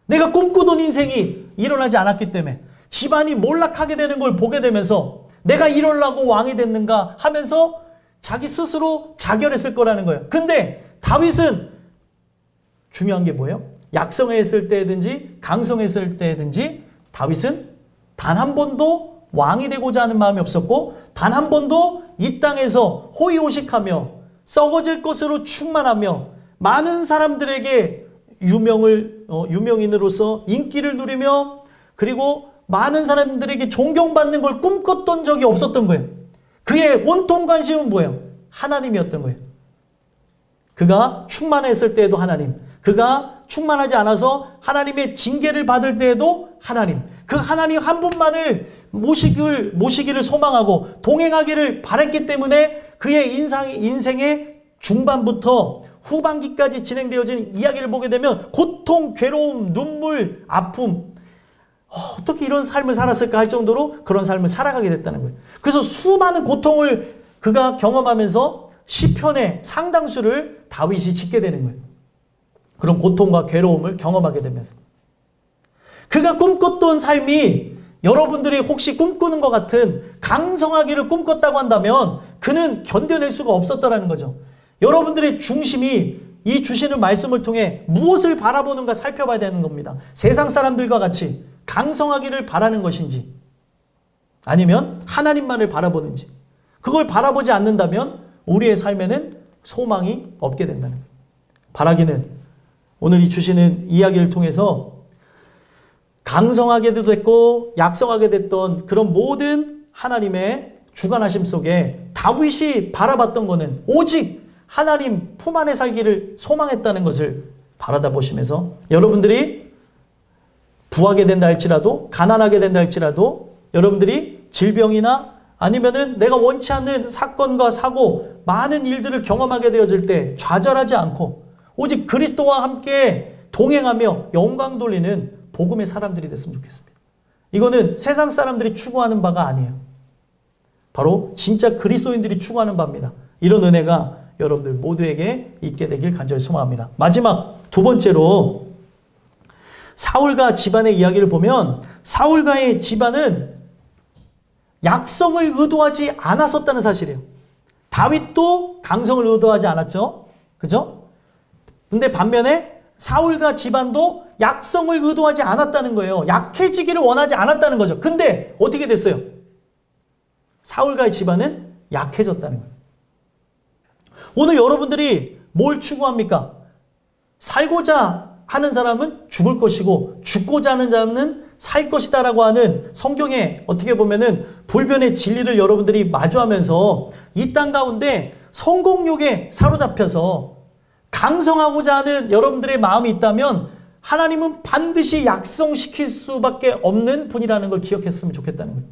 내가 꿈꾸던 인생이 일어나지 않았기 때문에 집안이 몰락하게 되는 걸 보게 되면서 내가 이러려고 왕이 됐는가 하면서 자기 스스로 자결했을 거라는 거예요. 근데 다윗은 중요한 게 뭐예요? 약성했을 때든지 강성했을 때든지 다윗은 단 한 번도 왕이 되고자 하는 마음이 없었고 단 한 번도 이 땅에서 호의호식하며 썩어질 것으로 충만하며 많은 사람들에게 유명인으로서 인기를 누리며 그리고 많은 사람들에게 존경받는 걸 꿈꿨던 적이 없었던 거예요. 그의 온통 관심은 뭐예요? 하나님이었던 거예요. 그가 충만했을 때에도 하나님, 그가 충만하지 않아서 하나님의 징계를 받을 때에도 하나님, 그 하나님 한 분만을 모시기를 소망하고 동행하기를 바랬기 때문에 그의 인생의 중반부터 후반기까지 진행되어진 이야기를 보게 되면 고통, 괴로움, 눈물, 아픔, 어떻게 이런 삶을 살았을까 할 정도로 그런 삶을 살아가게 됐다는 거예요. 그래서 수많은 고통을 그가 경험하면서 시편의 상당수를 다윗이 짓게 되는 거예요. 그런 고통과 괴로움을 경험하게 되면서. 그가 꿈꿨던 삶이 여러분들이 혹시 꿈꾸는 것 같은 강성하기를 꿈꿨다고 한다면 그는 견뎌낼 수가 없었다는 거죠. 여러분들의 중심이 이 주시는 말씀을 통해 무엇을 바라보는가 살펴봐야 되는 겁니다. 세상 사람들과 같이 강성하기를 바라는 것인지 아니면 하나님만을 바라보는지, 그걸 바라보지 않는다면 우리의 삶에는 소망이 없게 된다는 거예요. 바라기는 오늘 이 주시는 이야기를 통해서 강성하게도 됐고 약성하게 됐던 그런 모든 하나님의 주관하심 속에 다윗이 바라봤던 것은 오직 하나님 품 안에 살기를 소망했다는 것을 바라다 보시면서 여러분들이 부하게 된다 할지라도 가난하게 된다 할지라도 여러분들이 질병이나 아니면은 내가 원치 않는 사건과 사고 많은 일들을 경험하게 되어질 때 좌절하지 않고 오직 그리스도와 함께 동행하며 영광 돌리는 복음의 사람들이 됐으면 좋겠습니다. 이거는 세상 사람들이 추구하는 바가 아니에요. 바로 진짜 그리스도인들이 추구하는 바입니다. 이런 은혜가 여러분들 모두에게 있게 되길 간절히 소망합니다. 마지막 두 번째로 사울과 집안의 이야기를 보면 사울과의 집안은 약성을 의도하지 않았었다는 사실이에요. 다윗도 강성을 의도하지 않았죠. 그죠? 근데 반면에 사울과 집안도 약성을 의도하지 않았다는 거예요. 약해지기를 원하지 않았다는 거죠. 근데 어떻게 됐어요? 사울과의 집안은 약해졌다는 거예요. 오늘 여러분들이 뭘 추구합니까? 살고자 하는 사람은 죽을 것이고 죽고자 하는 자는 살 것이다 라고 하는 성경에 어떻게 보면은 불변의 진리를 여러분들이 마주하면서 이 땅 가운데 성공욕에 사로잡혀서 강성하고자 하는 여러분들의 마음이 있다면 하나님은 반드시 약성시킬 수밖에 없는 분이라는 걸 기억했으면 좋겠다는 거예요.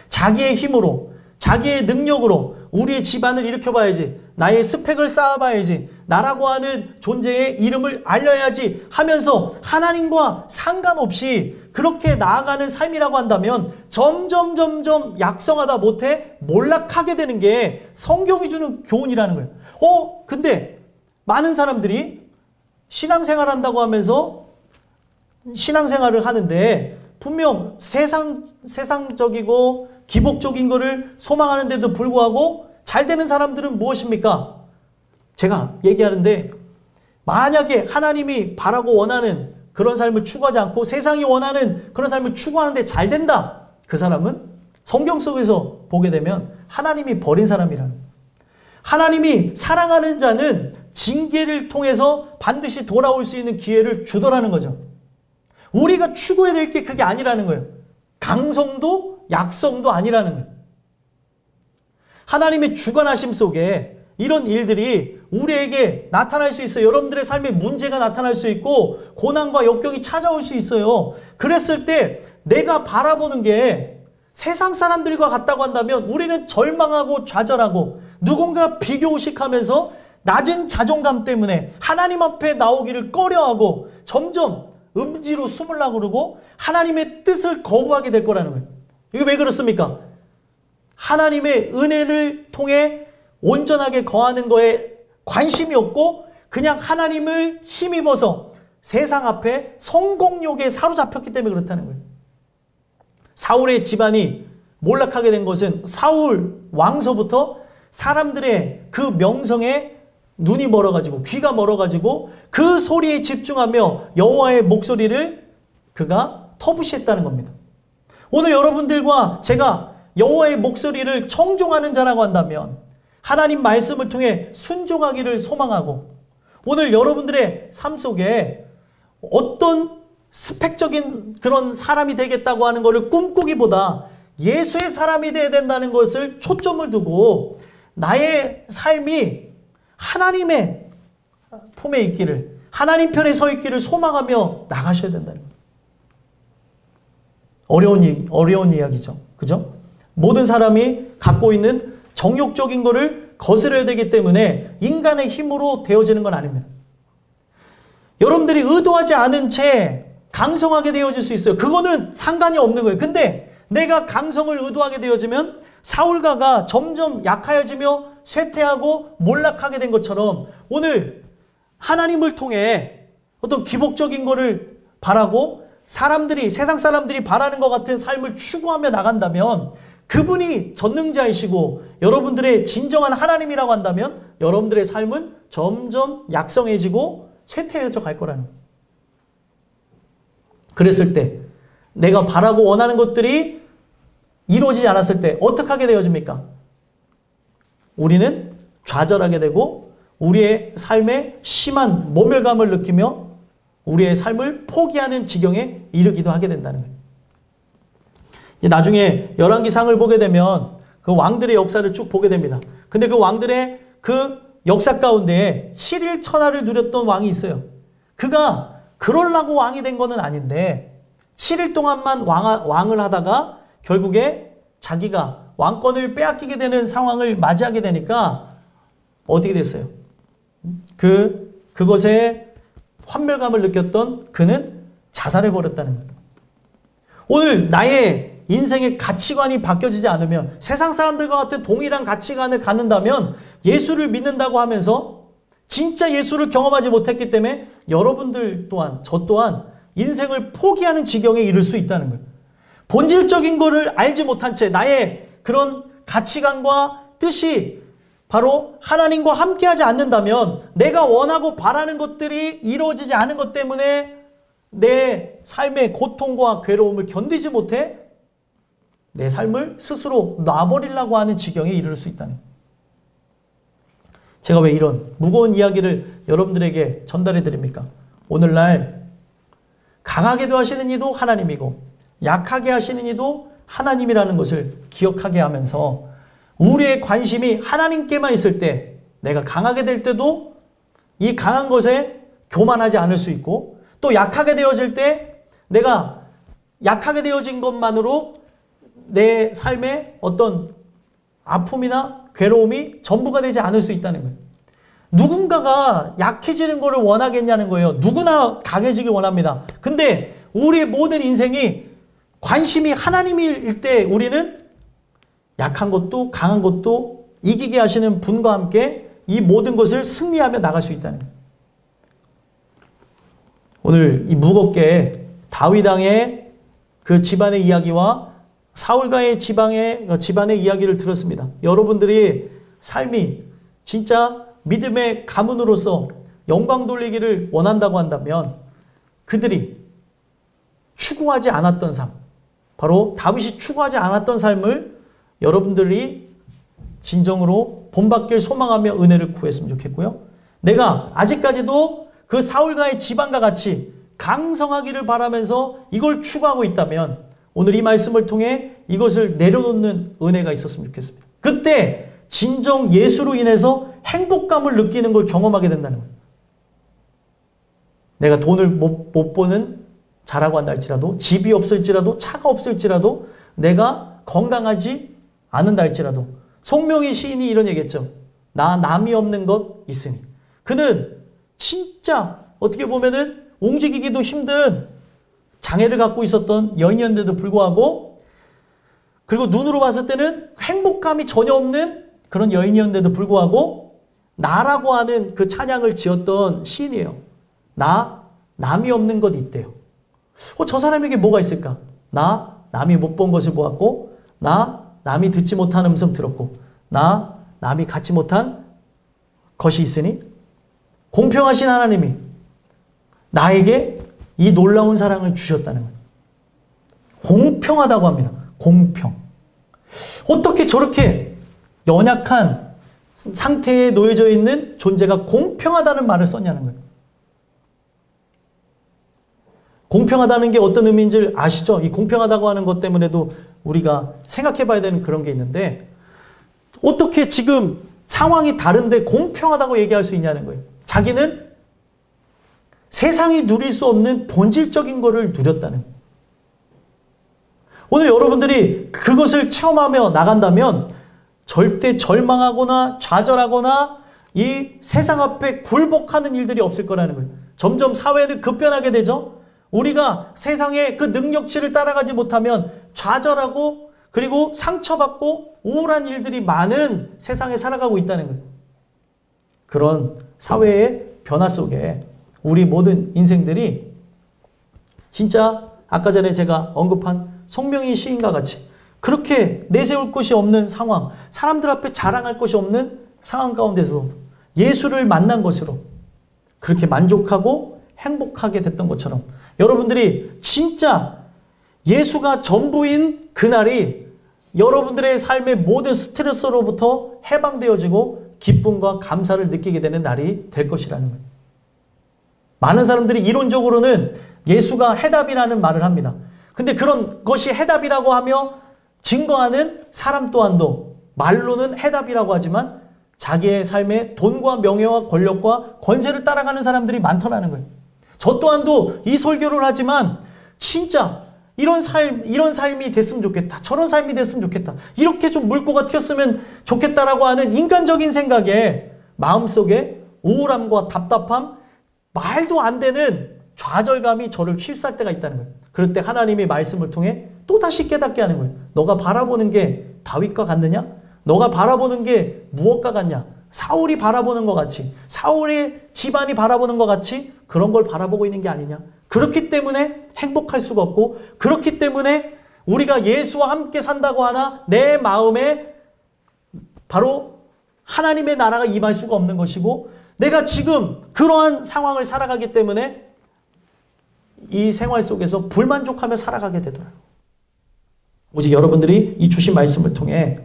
자기의 힘으로 자기의 능력으로 우리의 집안을 일으켜봐야지, 나의 스펙을 쌓아봐야지, 나라고 하는 존재의 이름을 알려야지 하면서 하나님과 상관없이 그렇게 나아가는 삶이라고 한다면 점점 약성하다 못해 몰락하게 되는 게 성경이 주는 교훈이라는 거예요. 근데 많은 사람들이 신앙생활 한다고 하면서 신앙생활을 하는데 분명 세상적이고 기복적인 거를 소망하는데도 불구하고 잘 되는 사람들은 무엇입니까? 제가 얘기하는데 만약에 하나님이 바라고 원하는 그런 삶을 추구하지 않고 세상이 원하는 그런 삶을 추구하는데 잘 된다. 그 사람은 성경 속에서 보게 되면 하나님이 버린 사람이라는 거예요. 하나님이 사랑하는 자는 징계를 통해서 반드시 돌아올 수 있는 기회를 주더라는 거죠. 우리가 추구해야 될 게 그게 아니라는 거예요. 강성도 약성도 아니라는 거예요. 하나님의 주관하심 속에 이런 일들이 우리에게 나타날 수 있어요. 여러분들의 삶에 문제가 나타날 수 있고 고난과 역경이 찾아올 수 있어요. 그랬을 때 내가 바라보는 게 세상 사람들과 같다고 한다면 우리는 절망하고 좌절하고 누군가 비교의식하면서 낮은 자존감 때문에 하나님 앞에 나오기를 꺼려하고 점점 음지로 숨으려고 그러고 하나님의 뜻을 거부하게 될 거라는 거예요. 이게 왜 그렇습니까? 하나님의 은혜를 통해 온전하게 거하는 거에 관심이 없고 그냥 하나님을 힘입어서 세상 앞에 성공욕에 사로잡혔기 때문에 그렇다는 거예요. 사울의 집안이 몰락하게 된 것은 사울 왕서부터 사람들의 그 명성에 눈이 멀어가지고 귀가 멀어가지고 그 소리에 집중하며 여호와의 목소리를 그가 터부시했다는 겁니다. 오늘 여러분들과 제가 여호와의 목소리를 청종하는 자라고 한다면 하나님 말씀을 통해 순종하기를 소망하고 오늘 여러분들의 삶 속에 어떤 스펙적인 그런 사람이 되겠다고 하는 것을 꿈꾸기보다 예수의 사람이 되어야 된다는 것을 초점을 두고 나의 삶이 하나님의 품에 있기를 하나님 편에 서 있기를 소망하며 나가셔야 된다는 거예요. 어려운 이야기죠. 그죠? 모든 사람이 갖고 있는 정욕적인 거를 거스려야 되기 때문에 인간의 힘으로 되어지는 건 아닙니다. 여러분들이 의도하지 않은 채 강성하게 되어질 수 있어요. 그거는 상관이 없는 거예요. 근데 내가 강성을 의도하게 되어지면 사울가가 점점 약하여지며 쇠퇴하고 몰락하게 된 것처럼 오늘 하나님을 통해 어떤 기복적인 거를 바라고 사람들이 세상 사람들이 바라는 것 같은 삶을 추구하며 나간다면 그분이 전능자이시고 여러분들의 진정한 하나님이라고 한다면 여러분들의 삶은 점점 약성해지고 쇠퇴해져 갈 거라는 거예요. 그랬을 때 내가 바라고 원하는 것들이 이루어지지 않았을 때 어떻게 하게 되어집니까? 우리는 좌절하게 되고 우리의 삶에 심한 모멸감을 느끼며 우리의 삶을 포기하는 지경에 이르기도 하게 된다는 거예요. 나중에 열왕기상을 보게 되면 그 왕들의 역사를 쭉 보게 됩니다. 근데 그 왕들의 그 역사 가운데 7일 천하를 누렸던 왕이 있어요. 그가 그러려고 왕이 된 거는 아닌데 7일 동안만 왕을 하다가 결국에 자기가 왕권을 빼앗기게 되는 상황을 맞이하게 되니까 어떻게 됐어요? 그것에 환멸감을 느꼈던 그는 자살해버렸다는 거예요. 오늘 나의 인생의 가치관이 바뀌어지지 않으면, 세상 사람들과 같은 동일한 가치관을 갖는다면 예수를 믿는다고 하면서 진짜 예수를 경험하지 못했기 때문에 여러분들 또한 저 또한 인생을 포기하는 지경에 이를 수 있다는 거예요. 본질적인 거를 알지 못한 채 나의 그런 가치관과 뜻이 바로 하나님과 함께하지 않는다면 내가 원하고 바라는 것들이 이루어지지 않은 것 때문에 내 삶의 고통과 괴로움을 견디지 못해 내 삶을 스스로 놔버리려고 하는 지경에 이를 수 있다는 거예요. 제가 왜 이런 무거운 이야기를 여러분들에게 전달해 드립니까? 오늘날 강하게도 하시는 이도 하나님이고 약하게 하시는 이도 하나님이라는 것을 기억하게 하면서 우리의 관심이 하나님께만 있을 때 내가 강하게 될 때도 이 강한 것에 교만하지 않을 수 있고, 또 약하게 되어질 때 내가 약하게 되어진 것만으로 내 삶의 어떤 아픔이나 괴로움이 전부가 되지 않을 수 있다는 거예요. 누군가가 약해지는 것을 원하겠냐는 거예요. 누구나 강해지길 원합니다. 근데 우리의 모든 인생이 관심이 하나님일 때 우리는 약한 것도 강한 것도 이기게 하시는 분과 함께 이 모든 것을 승리하며 나갈 수 있다는 거예요. 오늘 이 무겁게 다윗 왕의 그 집안의 이야기와 사울과의 집안의 이야기를 들었습니다. 여러분들이 삶이 진짜 믿음의 가문으로서 영광 돌리기를 원한다고 한다면 그들이 추구하지 않았던 삶, 바로 다윗이 추구하지 않았던 삶을 여러분들이 진정으로 본받길 소망하며 은혜를 구했으면 좋겠고요. 내가 아직까지도 그 사울과의 집안과 같이 강성하기를 바라면서 이걸 추구하고 있다면 오늘 이 말씀을 통해 이것을 내려놓는 은혜가 있었으면 좋겠습니다. 그때 진정 예수로 인해서 행복감을 느끼는 걸 경험하게 된다는 거예요. 내가 돈을 못 버는 자라고 한다 할지라도, 집이 없을지라도, 차가 없을지라도, 내가 건강하지 않는다 할지라도, 송명희 시인이 이런 얘기했죠. 나 남이 없는 것 있으니. 그는 진짜 어떻게 보면은 움직이기도 힘든 장애를 갖고 있었던 여인이었는데도 불구하고, 그리고 눈으로 봤을 때는 행복감이 전혀 없는 그런 여인이었는데도 불구하고 나라고 하는 그 찬양을 지었던 시인이에요. 남이 없는 것 있대요. 저 사람에게 뭐가 있을까? 남이 못 본 것을 보았고, 남이 듣지 못한 음성 들었고, 남이 갖지 못한 것이 있으니 공평하신 하나님이 나에게 이 놀라운 사랑을 주셨다는 거예요. 공평하다고 합니다. 공평. 어떻게 저렇게 연약한 상태에 놓여져 있는 존재가 공평하다는 말을 썼냐는 거예요. 공평하다는 게 어떤 의미인지 아시죠? 이 공평하다고 하는 것 때문에도 우리가 생각해 봐야 되는 그런 게 있는데, 어떻게 지금 상황이 다른데 공평하다고 얘기할 수 있냐는 거예요. 자기는 세상이 누릴 수 없는 본질적인 거를 누렸다는 거예요. 오늘 여러분들이 그것을 체험하며 나간다면 절대 절망하거나 좌절하거나 이 세상 앞에 굴복하는 일들이 없을 거라는 거예요. 점점 사회는 급변하게 되죠. 우리가 세상의 그 능력치를 따라가지 못하면 좌절하고 그리고 상처받고 우울한 일들이 많은 세상에 살아가고 있다는 거예요. 그런 사회의 변화 속에 우리 모든 인생들이 진짜 아까 전에 제가 언급한 송명희 시인과 같이 그렇게 내세울 것이 없는 상황, 사람들 앞에 자랑할 것이 없는 상황 가운데서도 예수를 만난 것으로 그렇게 만족하고 행복하게 됐던 것처럼 여러분들이 진짜 예수가 전부인 그날이 여러분들의 삶의 모든 스트레스로부터 해방되어지고 기쁨과 감사를 느끼게 되는 날이 될 것이라는 거예요. 많은 사람들이 이론적으로는 예수가 해답이라는 말을 합니다. 근데 그런 것이 해답이라고 하며 증거하는 사람 또한도 말로는 해답이라고 하지만 자기의 삶에 돈과 명예와 권력과 권세를 따라가는 사람들이 많더라는 거예요. 저 또한도 이 설교를 하지만 진짜 이런 삶이 됐으면 좋겠다. 저런 삶이 됐으면 좋겠다. 이렇게 좀 물고가 튀었으면 좋겠다라고 하는 인간적인 생각에 마음속에 우울함과 답답함, 말도 안 되는 좌절감이 저를 휩쌀 때가 있다는 거예요. 그럴 때 하나님의 말씀을 통해 또다시 깨닫게 하는 거예요. 너가 바라보는 게 다윗과 같느냐? 너가 바라보는 게 무엇과 같냐? 사울이 바라보는 것 같이, 사울의 집안이 바라보는 것 같이 그런 걸 바라보고 있는 게 아니냐? 그렇기 때문에 행복할 수가 없고, 그렇기 때문에 우리가 예수와 함께 산다고 하나 내 마음에 바로 하나님의 나라가 임할 수가 없는 것이고, 내가 지금 그러한 상황을 살아가기 때문에 이 생활 속에서 불만족하며 살아가게 되더라고요. 오직 여러분들이 이 주신 말씀을 통해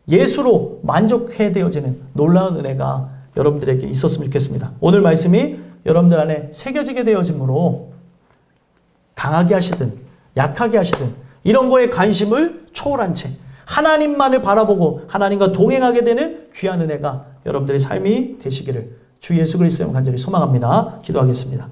예수로 만족해 되어지는 놀라운 은혜가 여러분들에게 있었으면 좋겠습니다. 오늘 말씀이 여러분들 안에 새겨지게 되어지므로 강하게 하시든 약하게 하시든 이런 거에 관심을 초월한 채 하나님만을 바라보고 하나님과 동행하게 되는 귀한 은혜가 여러분들의 삶이 되시기를 주 예수 그리스도의 간절히 소망합니다. 기도하겠습니다.